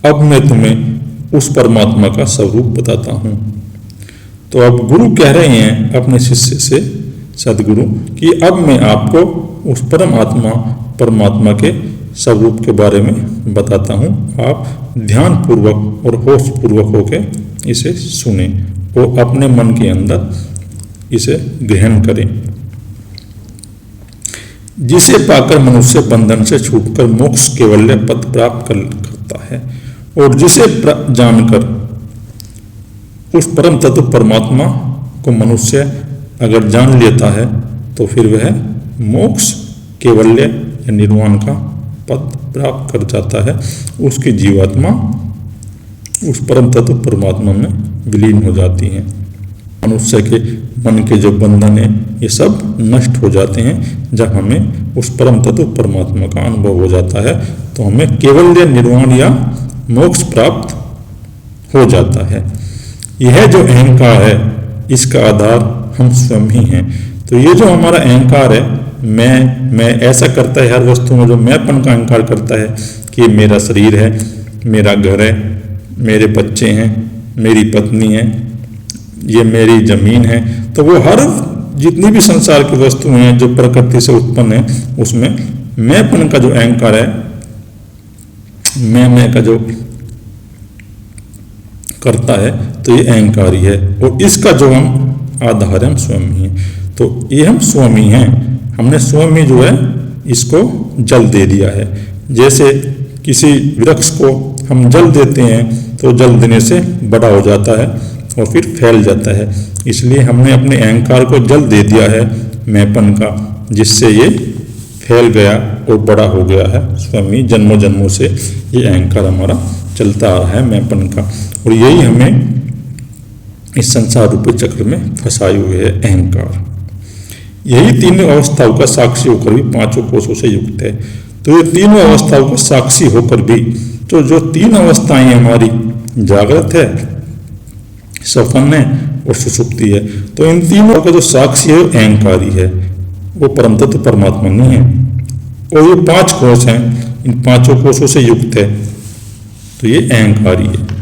अब मैं तुम्हें उस परमात्मा का स्वरूप बताता हूँ। तो अब गुरु कह रहे हैं अपने शिष्य से, सदगुरु, कि अब मैं आपको उस परमात्मा के स्वरूप के बारे में बताता हूँ। आप ध्यान पूर्वक और होश पूर्वक होकर इसे सुने और अपने मन के अंदर इसे ग्रहण करें। जिसे पाकर मनुष्य बंधन से छूटकर मोक्ष कैवल्य पद प्राप्त करता है, और जिसे जानकर उस परम तत्व परमात्मा को मनुष्य अगर जान लेता है तो फिर वह मोक्ष कैवल्य या निर्वाण का पद प्राप्त कर जाता है। उसकी जीवात्मा उस परम तत्व परमात्मा में विलीन हो जाती है। मनुष्य के मन के जो बंधन है ये सब नष्ट हो जाते हैं। जब हमें उस परम तत्व परमात्मा का अनुभव हो जाता है तो हमें कैवल्य निर्वाण या मोक्ष प्राप्त हो जाता है। यह जो अहंकार है इसका आधार हम स्वयं ही हैं। तो ये जो हमारा अहंकार है, मैं ऐसा करता है, हर वस्तु में जो मैंपन का अहंकार करता है कि मेरा शरीर है, मेरा घर है, मेरे बच्चे हैं, मेरी पत्नी है, ये मेरी जमीन है, तो वो हर जितनी भी संसार की वस्तुएं हैं जो प्रकृति से उत्पन्न है उसमें मैंपन का जो अहंकार है, मैं का जो करता है, तो ये अहंकार ही है। और इसका जो हम आधार हम स्वयं ही हैं। तो ये हम स्वयं ही हैं। हमने स्वयं ही जो है इसको जल दे दिया है। जैसे किसी वृक्ष को हम जल देते हैं तो जल देने से बड़ा हो जाता है और फिर फैल जाता है। इसलिए हमने अपने अहंकार को जल दे दिया है मैंपन का, जिससे ये फैल गया और बड़ा हो गया है। स्वयं ही जन्मों जन्मों से ये अहंकार हमारा चलता आ रहा है मैंपन का, और यही हमें इस संसार रूपी चक्र में फंसाए हुए है अहंकार। यही तीनों अवस्थाओं का साक्षी होकर भी पांचों कोशों से युक्त है। तो ये तीनों अवस्थाओं का साक्षी होकर भी तो जो तीन अवस्थाएं हमारी जागृत है, सपन है और सुषुप्ति है, तो इन तीनों का जो साक्षी है अहंकार ही है, वो परम तत्व परमात्मा नहीं है। और ये पांच कोश हैं, इन पांचों कोशों से युक्त है, तो ये अहंकार ही है।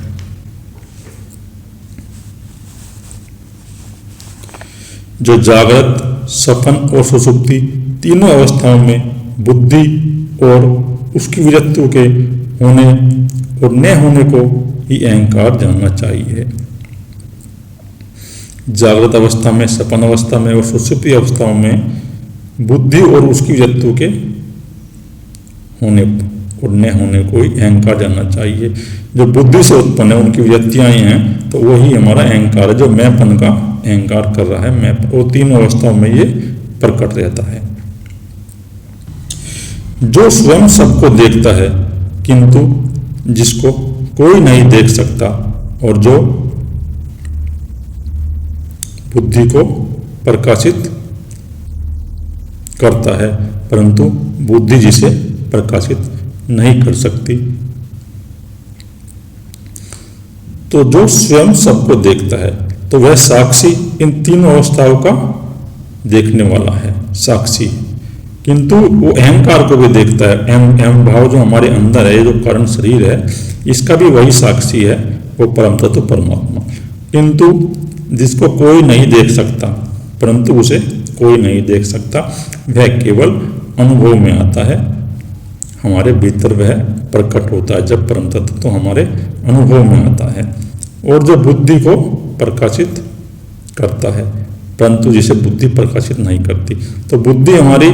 जो जागृत, सपन और सुषुप्ति तीनों अवस्थाओं में बुद्धि और उसकी वृत्तियों के होने और न होने को ही अहंकार जानना चाहिए। जागृत अवस्था में, सपन अवस्था में और सुषुप्ति अवस्थाओं में बुद्धि और उसकी वृत्तियों के होने और न होने को ही अहंकार जानना चाहिए। जो बुद्धि से उत्पन्न है उनकी वृत्तियां हैं, तो वही हमारा अहंकार है, जो मैंपन का अहंकार कर रहा है। मैं वो तीनों अवस्थाओं में ये प्रकट रहता है। जो स्वयं सबको देखता है किंतु जिसको कोई नहीं देख सकता, और जो बुद्धि को प्रकाशित करता है परंतु बुद्धि जिसे प्रकाशित नहीं कर सकती। तो जो स्वयं सबको देखता है तो वह साक्षी इन तीनों अवस्थाओं का देखने वाला है, साक्षी। किंतु वो अहंकार को भी देखता है। अहम भाव जो हमारे अंदर है, जो कारण शरीर है, इसका भी वही साक्षी है, वो परम तत्व परमात्मा। किंतु जिसको कोई नहीं देख सकता, परंतु उसे कोई नहीं देख सकता, वह केवल अनुभव में आता है, हमारे भीतर वह प्रकट होता है। जब परम तत्व तो हमारे अनुभव में आता है, और जो बुद्धि को प्रकाशित करता है, परंतु जिसे बुद्धि प्रकाशित नहीं करती। तो बुद्धि हमारी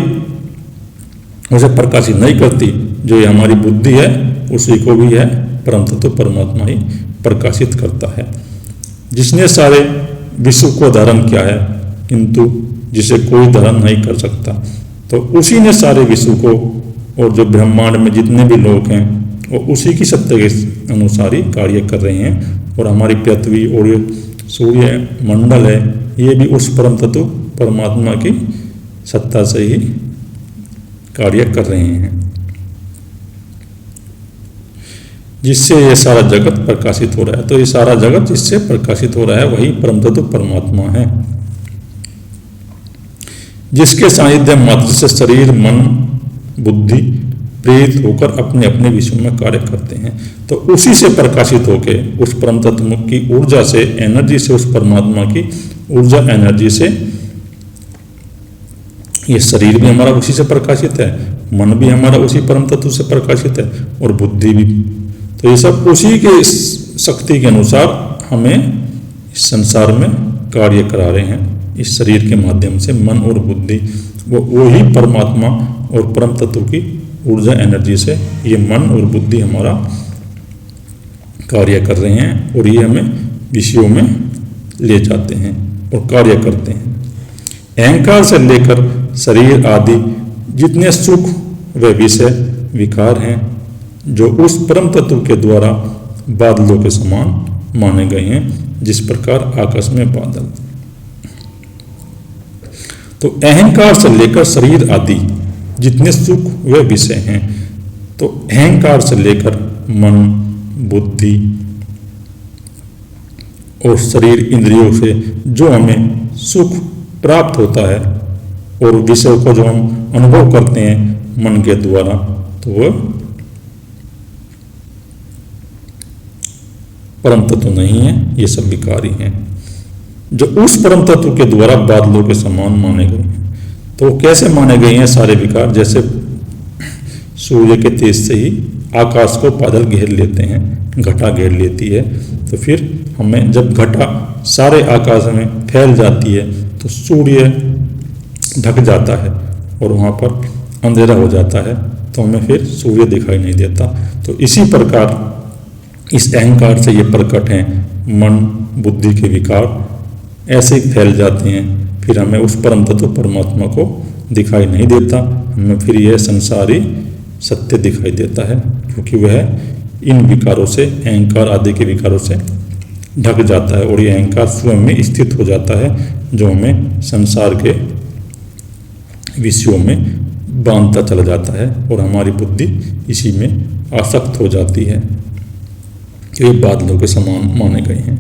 उसे प्रकाशित नहीं करती, जो ये हमारी बुद्धि है उसी को भी है परम तत्व परमात्मा ही प्रकाशित करता है। जिसने सारे विश्व को धारण किया है किंतु जिसे कोई धारण नहीं कर सकता, तो उसी ने सारे विश्व को, और जो ब्रह्मांड में जितने भी लोग हैं वो उसी की सत्ता के अनुसार ही कार्य कर रहे हैं। और हमारी पृथ्वी और ये सूर्य मंडल है, ये भी उस परम तत्व परमात्मा की सत्ता से ही कार्य कर रहे हैं, जिससे ये सारा जगत प्रकाशित हो रहा है। तो ये सारा जगत जिससे प्रकाशित हो रहा है वही परम तत्व परमात्मा है, जिसके सानिध्य मात्र से शरीर, मन, बुद्धि प्रेरित होकर अपने अपने विषयों में कार्य करते हैं। तो उसी से प्रकाशित होकर उस परम तत्व की ऊर्जा से, एनर्जी से, उस परमात्मा की ऊर्जा एनर्जी से ये शरीर भी हमारा उसी से प्रकाशित है, मन भी हमारा उसी परम तत्व से प्रकाशित है और बुद्धि भी। तो ये सब उसी के शक्ति के अनुसार हमें इस संसार में कार्य करा रहे हैं। इस शरीर के माध्यम से मन और बुद्धि वही परमात्मा और परम तत्व की ऊर्जा एनर्जी से ये मन और बुद्धि हमारा कार्य कर रहे हैं और ये हमें विषयों में ले जाते हैं और कार्य करते हैं। अहंकार से लेकर शरीर आदि जितने सुख व विषय विकार हैं जो उस परम तत्व के द्वारा बादलों के समान माने गए हैं, जिस प्रकार आकाश में बादल। तो अहंकार से लेकर शरीर आदि जितने सुख व विषय हैं, तो अहंकार से लेकर मन, बुद्धि और शरीर इंद्रियों से जो हमें सुख प्राप्त होता है और विषय को जो हम अनुभव करते हैं मन के द्वारा, तो वह परम तत्व नहीं है, ये सब विकारी हैं जो उस परम तत्व के द्वारा बादलों के समान माने गए हैं। तो कैसे माने गए हैं सारे विकार? जैसे सूर्य के तेज से ही आकाश को बादल घेर लेते हैं, घटा घेर लेती है, तो फिर हमें जब घटा सारे आकाश में फैल जाती है तो सूर्य ढक जाता है और वहाँ पर अंधेरा हो जाता है, तो हमें फिर सूर्य दिखाई नहीं देता। तो इसी प्रकार इस अहंकार से ये प्रकट हैं मन बुद्धि के विकार, ऐसे ही फैल जाते हैं, फिर हमें उस परम तत्व परमात्मा को दिखाई नहीं देता, हमें फिर यह संसारी सत्य दिखाई देता है, क्योंकि वह इन विकारों से, अहंकार आदि के विकारों से ढक जाता है और ये अहंकार स्वयं में स्थित हो जाता है, जो हमें संसार के विषयों में बांधता चला जाता है और हमारी बुद्धि इसी में आसक्त हो जाती है। ये बादलों के समान माने गए हैं,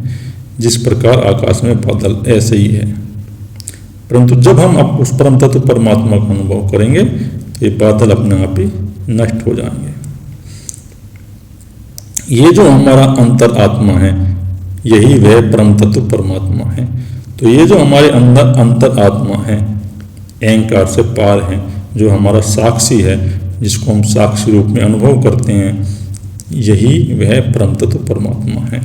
जिस प्रकार आकाश में बादल, ऐसे ही है। परंतु जब हम अब उस परम तत्व परमात्मा का अनुभव करेंगे तो ये बादल अपने आप ही नष्ट हो जाएंगे। ये जो हमारा अंतर आत्मा है, यही वह परम तत्व परमात्मा है। तो ये जो हमारे अंदर अंतर आत्मा है, अहंकार से पार है, जो हमारा साक्षी है, जिसको हम साक्षी रूप में अनुभव करते हैं, यही वह परम तत्व परमात्मा है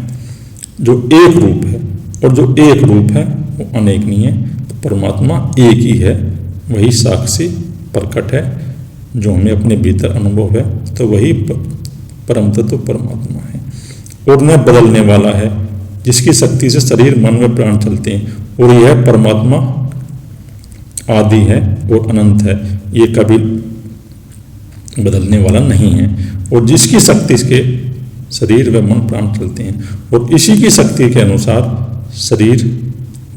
जो एक रूप है। और जो एक रूप है वो अनेक नहीं है, तो परमात्मा एक ही है, वही साक्षी प्रकट है, जो हमें अपने भीतर अनुभव है, तो वही परम तत्व परमात्मा है और न बदलने वाला है, जिसकी शक्ति से शरीर मन व प्राण चलते हैं। और यह परमात्मा आदि है और अनंत है, ये कभी बदलने वाला नहीं है, और जिसकी शक्ति के शरीर व मन प्राण चलते हैं, और इसी की शक्ति के अनुसार शरीर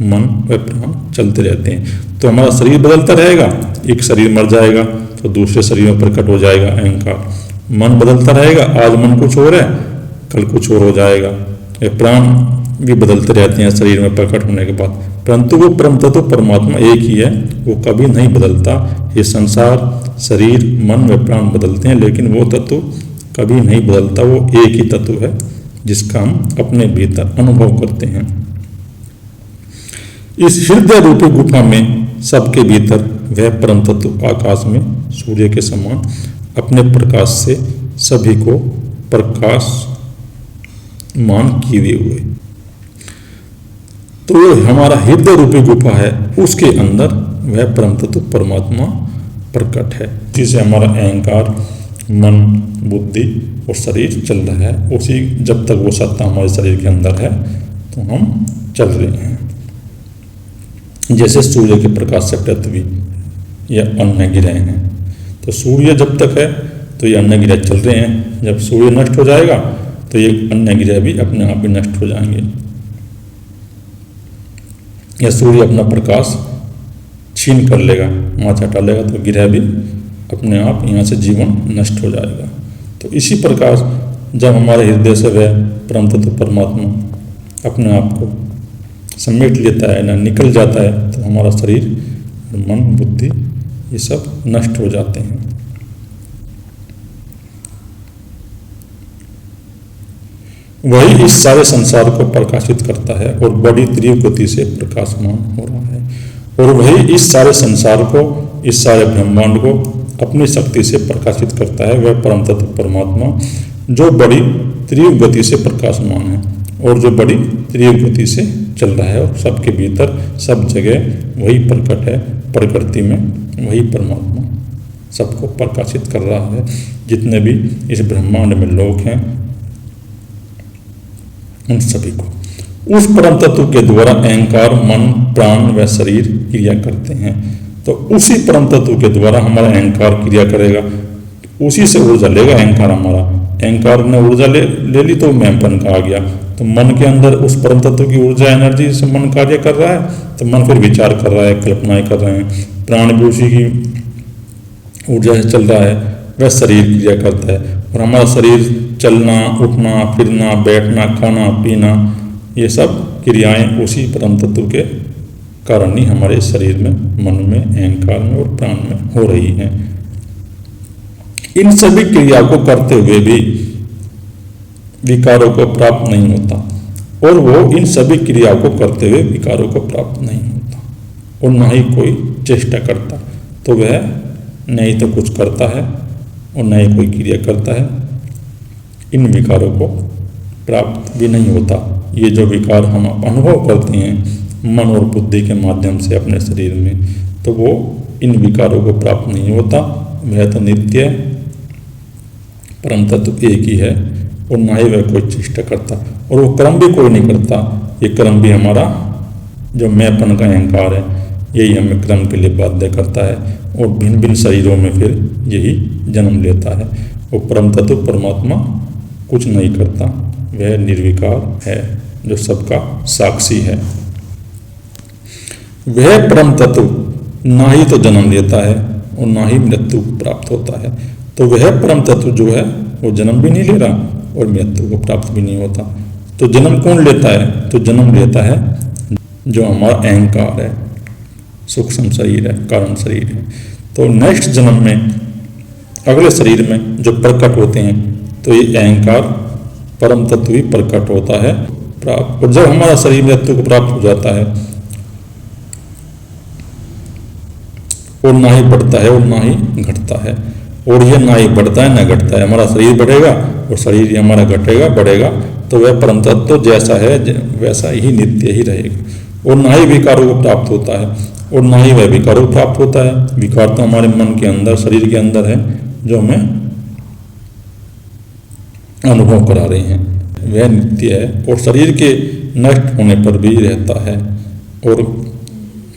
मन व प्राण चलते रहते हैं। तो हमारा शरीर बदलता रहेगा, एक शरीर मर जाएगा तो दूसरे शरीर में प्रकट हो जाएगा अहंकार। मन बदलता रहेगा, आज मन कुछ और है, कल कुछ और हो जाएगा। ये प्राण भी बदलते रहते हैं शरीर में प्रकट होने के बाद, परंतु वो परम तत्व परमात्मा एक ही है, वो कभी नहीं बदलता। ये संसार, शरीर, मन व प्राण बदलते हैं, लेकिन वो तत्व कभी नहीं बदलता, वो एक ही तत्व है जिसका हम अपने भीतर अनुभव करते हैं। इस हृदय रूपी गुफा में सबके भीतर वह परम तत्व आकाश में सूर्य के समान अपने प्रकाश से सभी को प्रकाशमान किए हुए। तो हमारा हृदय रूपी गुफा है, उसके अंदर वह परम तत्व परमात्मा प्रकट है, जिसे हमारा अहंकार, मन, बुद्धि और शरीर चल रहा है। उसी जब तक वो सत्ता हमारे शरीर के अंदर है तो हम चल रहे हैं। जैसे सूर्य के प्रकाश से पृथ्वी या अन्य गिरह हैं, तो सूर्य जब तक है तो ये अन्य गिरह चल रहे हैं, जब सूर्य नष्ट हो जाएगा तो ये अन्य गिरह भी अपने आप ही नष्ट हो जाएंगे, या सूर्य अपना प्रकाश छीन कर लेगा, माचा हटा लेगा, तो गिरह भी अपने आप यहाँ से जीवन नष्ट हो जाएगा। तो इसी प्रकार जब हमारे हृदय से वह परम तत्व परमात्मा अपने आप को समेट लेता है, ना निकल जाता है, तो हमारा शरीर, मन, बुद्धि ये सब नष्ट हो जाते हैं। वही इस सारे संसार को प्रकाशित करता है और बड़ी तीव्र गति से प्रकाशमान हो रहा है। और वही इस सारे संसार को, इस सारे ब्रह्मांड को अपनी शक्ति से प्रकाशित करता है। वह परम तत्व परमात्मा जो बड़ी तीव्र गति से प्रकाशमान है और जो बड़ी तीव्र गति से चल रहा है और सबके भीतर सब जगह वही प्रकट है। प्रकृति में वही परमात्मा सबको प्रकाशित कर रहा है। जितने भी इस ब्रह्मांड में लोग हैं उन सभी को उस परम तत्व के द्वारा अहंकार, मन, प्राण व शरीर क्रिया करते हैं। तो उसी परम तत्व के द्वारा हमारा अहंकार क्रिया करेगा, उसी से ऊर्जा लेगा अहंकार हमारा। अहंकार ने ऊर्जा ले ली तो मैंपन का आ गया। तो मन के अंदर उस परम तत्व की ऊर्जा, एनर्जी से मन कार्य कर रहा है। तो मन फिर विचार कर रहा है, कल्पनाएं कर रहे हैं। प्राण भी उसी की ऊर्जा से चल रहा है। वह शरीर क्रिया करता है और हमारा शरीर चलना, उठना, फिरना, बैठना, खाना, पीना, ये सब क्रियाएं उसी परम तत्व के कारण ही हमारे शरीर में, मन में, अहंकार में और प्राण में हो रही हैं। इन सभी क्रिया को करते हुए भी विकारों को प्राप्त नहीं होता और वो इन सभी क्रियाओं को करते हुए विकारों को प्राप्त नहीं होता और न ही कोई चेष्टा करता। तो वह नहीं तो कुछ करता है और न ही कोई क्रिया करता है। इन विकारों को प्राप्त भी नहीं होता। ये जो विकार हम अनुभव करते हैं मन और बुद्धि के माध्यम से अपने शरीर में, तो वो इन विकारों को प्राप्त नहीं होता। वह तो नित्य परम तत्व एक ही है और ना ही वह कोई चेष्टा करता और वो कर्म भी कोई नहीं करता। ये कर्म भी हमारा जो मैंपन का अहंकार है यही हमें कर्म के लिए बाध्य करता है और भिन्न भिन्न शरीरों में फिर यही जन्म लेता है। वो परम तत्व परमात्मा कुछ नहीं करता, वह निर्विकार है जो सबका साक्षी है। वह परम तत्व ना ही तो जन्म लेता है और ना ही मृत्यु प्राप्त होता है। तो वह परम तत्व जो है वो जन्म भी नहीं ले रहा और मृत्यु को प्राप्त भी नहीं होता। तो जन्म कौन लेता है? तो जन्म लेता है जो हमारा अहंकार है, सूक्ष्म शरीर है, कारण शरीर है। तो नेक्स्ट जन्म में, अगले शरीर में जो प्रकट होते हैं, तो ये अहंकार परम तत्व ही प्रकट होता है प्राप्त। और जब हमारा शरीर मृत्यु को प्राप्त हो जाता है और ना ही बढ़ता है और ना ही घटता है, और यह ना ही बढ़ता है ना घटता है। हमारा शरीर बढ़ेगा और शरीर ही हमारा घटेगा, बढ़ेगा। तो वह परम तत्व जैसा है वैसा ही नित्य ही रहेगा और ना ही विकारों को प्राप्त होता है और ना ही वह विकारों को प्राप्त होता है। विकार तो हमारे मन के अंदर, शरीर के अंदर है जो हमें अनुभव करा रहे हैं। वह नित्य है और शरीर के नष्ट होने पर भी रहता है और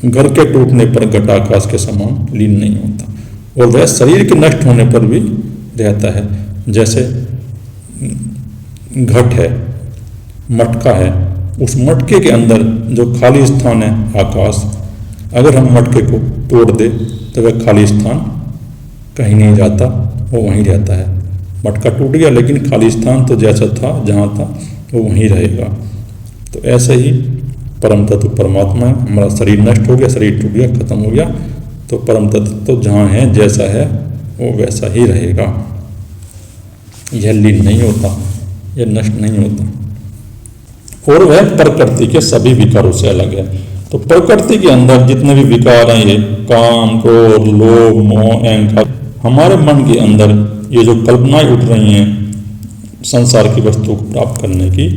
घर के टूटने पर घटाकाश के समान लीन नहीं होता। और वह शरीर के नष्ट होने पर भी रहता है। जैसे घट है, मटका है, उस मटके के अंदर जो खाली स्थान है आकाश, अगर हम मटके को तोड़ दे तो वह खाली स्थान कहीं नहीं जाता, वो वहीं रहता है। मटका टूट गया लेकिन खाली स्थान तो जैसा था, जहाँ था, वो वहीं रहेगा। तो ऐसे ही परम तत्व परमात्मा है। हमारा शरीर नष्ट हो गया, शरीर टूट गया, खत्म हो गया, तो परम तत्व तो जहाँ है, जैसा है, वो वैसा ही रहेगा। यह लीन नहीं होता, यह नष्ट नहीं होता। और वह प्रकृति के सभी विकारों से अलग है। तो प्रकृति के अंदर जितने भी विकार हैं, ये काम, क्रोध, लोभ, मोह, अहंकार, हमारे मन के अंदर ये जो कल्पनाएं उठ रही हैं संसार की वस्तु को प्राप्त करने की,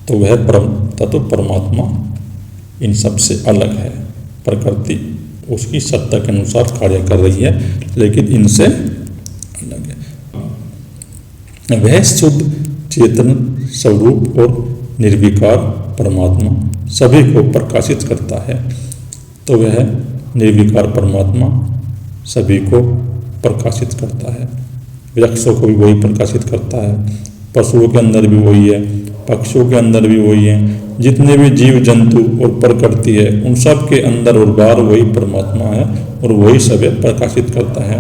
तो वह परम तत्व परमात्मा इन सब से अलग है। प्रकृति उसकी सत्ता के अनुसार कार्य कर रही है लेकिन इनसे अलग है। वह शुद्ध चेतन स्वरूप और निर्विकार परमात्मा सभी को प्रकाशित करता है। तो वह निर्विकार परमात्मा सभी को प्रकाशित करता है। वृक्षों को भी वही प्रकाशित करता है, पशुओं के अंदर भी वही है, पक्षियों के अंदर भी वही है, जितने भी जीव जंतु और प्रकृति है उन सब के अंदर और बाहर वही परमात्मा है और वही सभी प्रकाशित करता है।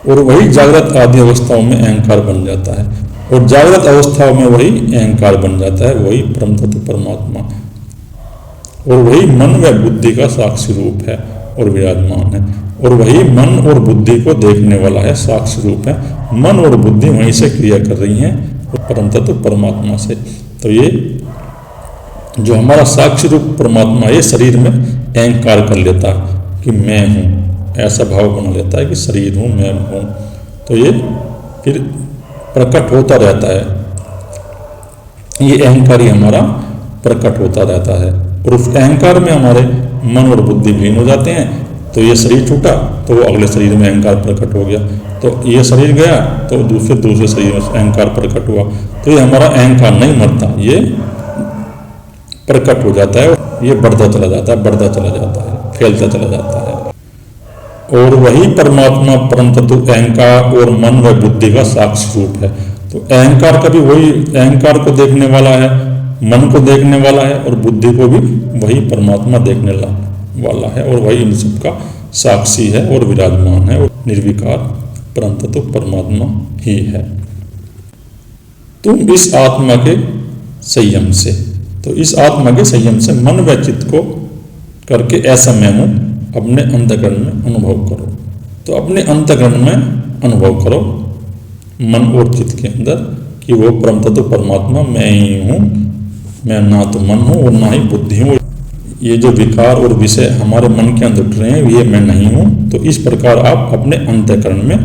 और वही जागृत आदि अवस्थाओं में अहंकार बन जाता है और जागृत अवस्थाओं में वही अहंकार बन जाता है, वही परम तत्व परमात्मा। और वही मन व बुद्धि का साक्षी रूप है और विराजमान है और वही मन और बुद्धि को देखने वाला है, साक्षी रूप है। मन और बुद्धि वहीं से क्रिया कर रही हैं परम तत्व परमात्मा से। तो ये जो हमारा साक्षी रूप परमात्मा ये शरीर में अहंकार कर लेता है कि मैं हूँ, ऐसा भाव बना लेता है कि शरीर हूँ, मैं हूँ। तो ये फिर प्रकट होता रहता है, ये अहंकार ही हमारा प्रकट होता रहता है। और उस अहंकार में हमारे मन और बुद्धि विलीन हो जाते हैं। तो ये शरीर टूटा तो वो अगले शरीर में अहंकार प्रकट हो गया, तो ये शरीर गया तो दूसरे शरीर में अहंकार प्रकट हुआ। तो ये हमारा अहंकार नहीं मरता, ये प्रकट हो जाता है, ये बढ़ता चला जाता है, बढ़ता चला जाता है, फैलता चला जाता है। और वही परमात्मा परम तत्व अहंकार और मन व बुद्धि का साक्षी रूप है। तो अहंकार का भी वही, अहंकार को देखने वाला है, मन को देखने वाला है, और बुद्धि को भी वही परमात्मा देखने वाला है, और वही इन सब का साक्षी है और विराजमान है, और निर्विकार परम तत्व परमात्मा ही है। तुम इस आत्मा के संयम से, तो इस आत्मा के संयम से मन व चित्त को करके ऐसा मैं हूँ अपने अंतःकरण में अनुभव करो। तो अपने अंतःकरण में अनुभव करो मन और चित्त के अंदर कि वो परम तत्व परमात्मा मैं ही हूँ, मैं ना तो मन हूँ और ना ही बुद्धि हूँ। ये जो विकार और विषय हमारे मन के अंदर उठ रहे हैं ये मैं नहीं हूँ। तो इस प्रकार आप अपने अंतःकरण में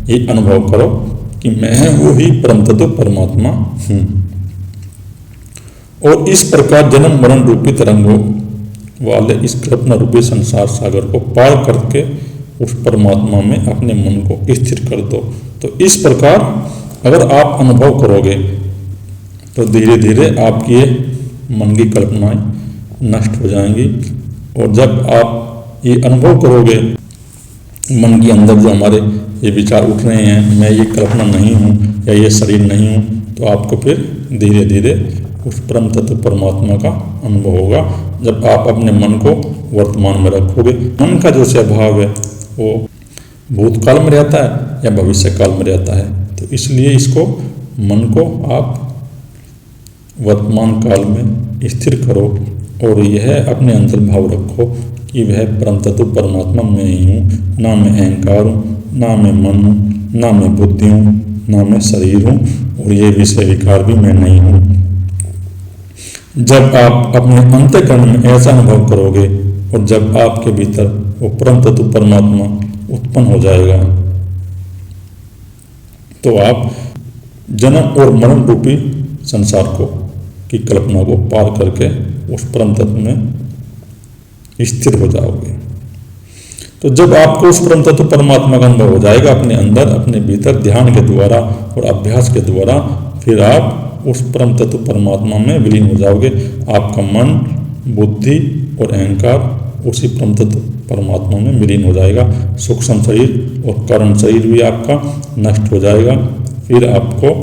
ये अनुभव करो कि मैं वो ही परम तत्व परमात्मा हूँ। और इस प्रकार जन्म मरण रूपी तरंगों वाले इस कल्पना रूपी संसार सागर को पार करके उस परमात्मा में अपने मन को स्थिर कर दो। तो इस प्रकार अगर आप अनुभव करोगे तो धीरे धीरे आपकी ये मन की कल्पनाएं नष्ट हो जाएंगी। और जब आप ये अनुभव करोगे मन के अंदर जो हमारे ये विचार उठ रहे हैं, मैं ये कल्पना नहीं हूँ या ये शरीर नहीं हूँ, तो आपको फिर धीरे धीरे उस परम तत्व परमात्मा का अनुभव होगा। जब आप अपने मन को वर्तमान में रखोगे, मन का जो स्वभाव है वो भूतकाल में रहता है या भविष्य काल में रहता है, तो इसलिए इसको मन को आप वर्तमान काल में स्थिर करो और यह अपने अंदर भाव रखो कि वह परम तत्व परमात्मा मैं ही हूँ, ना मैं अहंकार हूँ, ना मैं मन हूँ, ना मैं बुद्धि हूँ, ना मैं शरीर हूँ, और ये विषय विकार भी मैं नहीं हूँ। जब आप अपने अंतःकरण में ऐसा अनुभव करोगे और जब आपके भीतर वो परम तत्व परमात्मा उत्पन्न हो जाएगा, तो आप जन्म और मरण रूपी संसार को की कल्पना को पार करके उस परम तत्व में स्थिर हो जाओगे। तो जब आपको उस परम तत्व परमात्मा का अनुभव हो जाएगा अपने अंदर, अपने भीतर ध्यान के द्वारा और अभ्यास के द्वारा, फिर आप उस परम तत्व परमात्मा में विलीन हो जाओगे। आपका मन, बुद्धि और अहंकार उसी परम तत्व परमात्मा में विलीन हो जाएगा। सूक्ष्म शरीर और कारण शरीर भी आपका नष्ट हो जाएगा। फिर आपको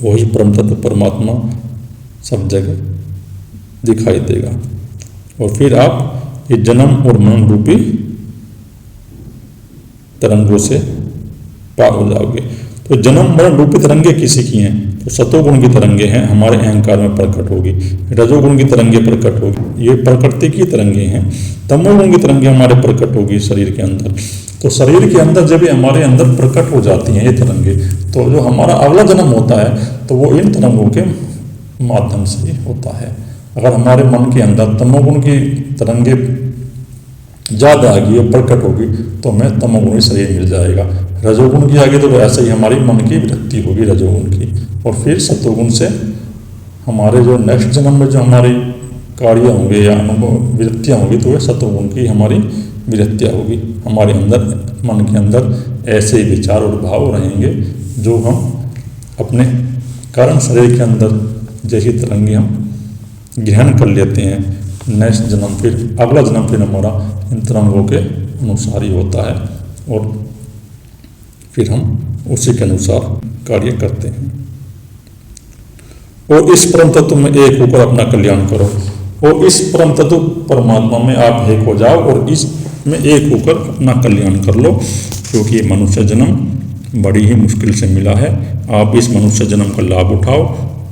वही परम तत्व परमात्मा सब जगह दिखाई देगा और फिर आप ये जन्म और मरण रूपी तरंगों से पार हो जाओगे। तो जन्म मरण रूपी तरंगे किसी की हैं? तो सतोगुण की तरंगे हैं, हमारे अहंकार में प्रकट होगी। रजोगुण की तरंगे प्रकट होगी, ये प्रकृति की तरंगे हैं। तमोगुण की तरंगे हमारे प्रकट होगी शरीर के अंदर। तो शरीर के अंदर जब ये हमारे अंदर प्रकट हो जाती हैं ये तरंगे, तो जो हमारा अगला जन्म होता है तो वो इन तरंगों के माध्यम से ही होता है। अगर हमारे मन के अंदर तमोगुण की तरंगे ज़्यादा आ गई, प्रकट होगी, तो हमें तमोगुणी शरीर मिल जाएगा। रजोगुण की आगे तो ऐसे ही हमारी मन की वृत्ति होगी रजोगुण की, और फिर सतोगुण से हमारे जो नेक्स्ट जन्म में जो हमारी कार्य होंगे या अनुभव वृत्तियाँ होंगी, तो वह सतोगुण की हमारी वृत्तियाँ होगी। हमारे अंदर मन के अंदर ऐसे ही विचार और भाव रहेंगे जो हम अपने कारण शरीर के अंदर जैसी तरंगे हम ग्रहण कर लेते हैं। नेक्स्ट जन्म फिर अगला जन्म फिर हमारा इन तरंगों के अनुसार ही होता है और फिर हम उसी के अनुसार कार्य करते हैं। और इस परम तत्व में एक होकर अपना कल्याण करो, और इस परम तत्व परमात्मा में आप एक हो जाओ और इसमें एक होकर अपना कल्याण कर लो, क्योंकि ये मनुष्य जन्म बड़ी ही मुश्किल से मिला है। आप इस मनुष्य जन्म का लाभ उठाओ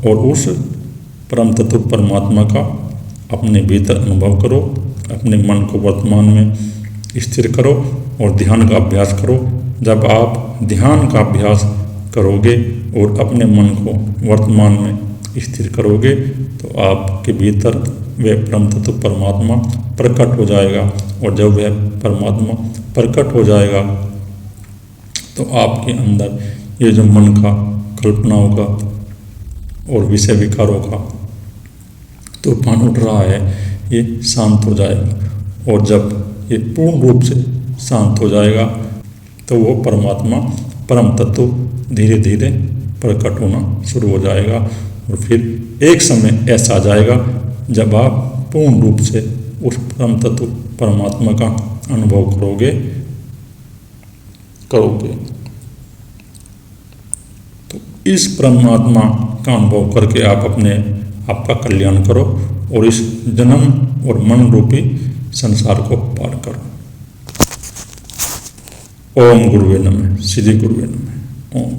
और उस परम तत्व परमात्मा का अपने भीतर अनुभव करो, अपने मन को वर्तमान में स्थिर करो और ध्यान का अभ्यास करो। जब आप ध्यान का अभ्यास करोगे और अपने मन को वर्तमान में स्थिर करोगे तो आपके भीतर वह परम तत्व परमात्मा प्रकट हो जाएगा। और जब वह परमात्मा प्रकट हो जाएगा तो आपके अंदर ये जो मन का, कल्पनाओं का और विषय विकारों का तूफान उठ रहा है ये शांत हो जाएगा। और जब ये पूर्ण रूप से शांत हो जाएगा तो वो परमात्मा, परम तत्व धीरे धीरे प्रकट होना शुरू हो जाएगा। और फिर एक समय ऐसा आ जाएगा जब आप पूर्ण रूप से उस परम तत्व परमात्मा का अनुभव करोगे। तो इस परमात्मा का अनुभव करके आप आपका कल्याण करो और इस जन्म और मन रूपी संसार को पार करो। ओम गुरुवे नमः, श्री गुरुवे नमः। ओम।